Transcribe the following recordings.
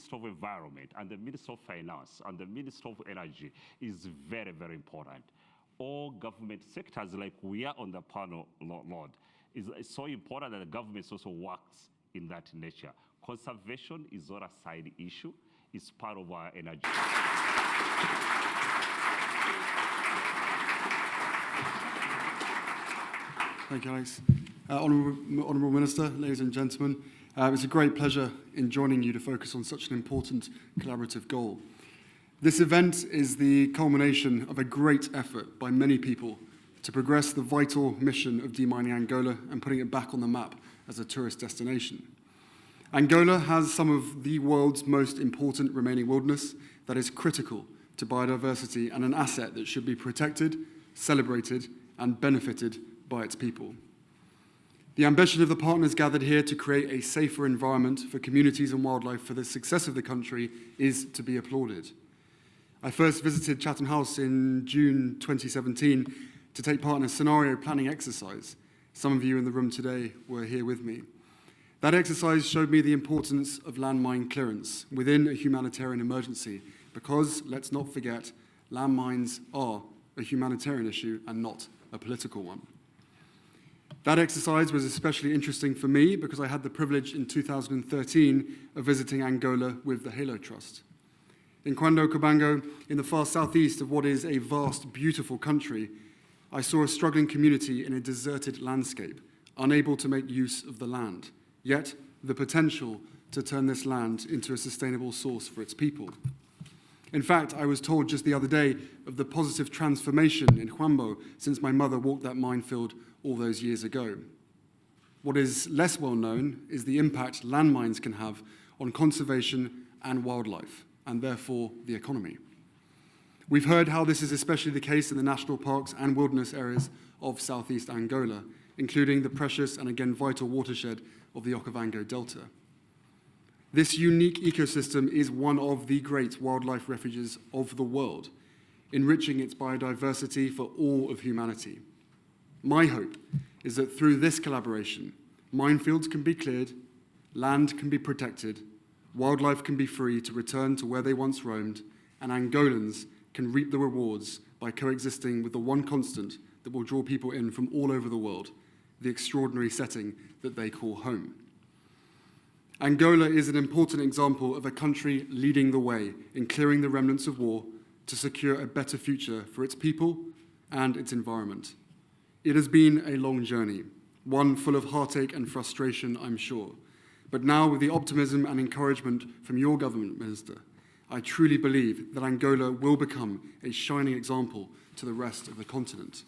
Minister of Environment and the Minister of Finance and the Minister of Energy is very, very important. All government sectors, like we are on the panel, Lord, is so important that the government also works in that nature. Conservation is not a side issue, it's part of our energy. Thank you, Alex. Honourable Minister, ladies and gentlemen, it's a great pleasure in joining you to focus on such an important collaborative goal. This event is the culmination of a great effort by many people to progress the vital mission of demining Angola and putting it back on the map as a tourist destination. Angola has some of the world's most important remaining wilderness that is critical to biodiversity and an asset that should be protected, celebrated, and benefited by its people. The ambition of the partners gathered here to create a safer environment for communities and wildlife for the success of the country is to be applauded. I first visited Chatham House in June 2017 to take part in a scenario planning exercise. Some of you in the room today were here with me. That exercise showed me the importance of landmine clearance within a humanitarian emergency because, let's not forget, landmines are a humanitarian issue and not a political one. That exercise was especially interesting for me because I had the privilege in 2013 of visiting Angola with the Halo Trust. In Cuando Cubango, in the far southeast of what is a vast, beautiful country, I saw a struggling community in a deserted landscape, unable to make use of the land, yet the potential to turn this land into a sustainable source for its people. In fact, I was told just the other day of the positive transformation in Huambo since my mother walked that minefield all those years ago. What is less well known is the impact landmines can have on conservation and wildlife, and therefore the economy. We've heard how this is especially the case in the national parks and wilderness areas of southeast Angola, including the precious and again vital watershed of the Okavango Delta. This unique ecosystem is one of the great wildlife refuges of the world, enriching its biodiversity for all of humanity. My hope is that through this collaboration, minefields can be cleared, land can be protected, wildlife can be free to return to where they once roamed, and Angolans can reap the rewards by coexisting with the one constant that will draw people in from all over the world, the extraordinary setting that they call home. Angola is an important example of a country leading the way in clearing the remnants of war to secure a better future for its people and its environment. It has been a long journey, one full of heartache and frustration, I'm sure. But now, with the optimism and encouragement from your government, Minister, I truly believe that Angola will become a shining example to the rest of the continent.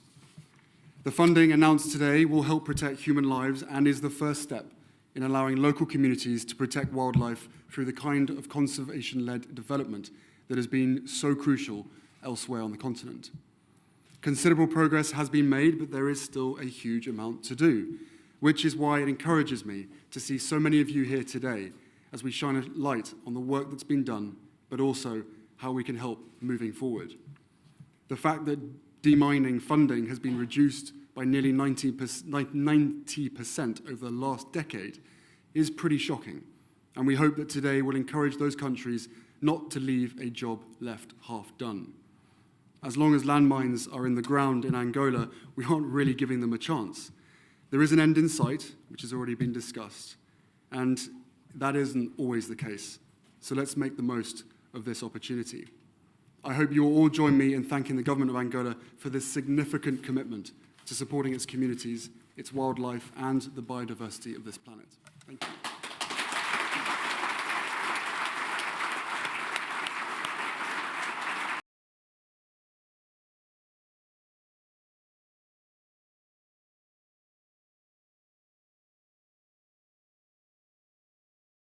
The funding announced today will help protect human lives and is the first step in allowing local communities to protect wildlife through the kind of conservation-led development that has been so crucial elsewhere on the continent. Considerable progress has been made, but there is still a huge amount to do, which is why it encourages me to see so many of you here today as we shine a light on the work that's been done, but also how we can help moving forward. The fact that demining funding has been reduced by nearly 90% over the last decade is pretty shocking, and we hope that today will encourage those countries not to leave a job left half done. As long as landmines are in the ground in Angola, we aren't really giving them a chance. There is an end in sight, which has already been discussed, and that isn't always the case. So let's make the most of this opportunity. I hope you will all join me in thanking the government of Angola for this significant commitment to supporting its communities, its wildlife, and the biodiversity of this planet. Thank you.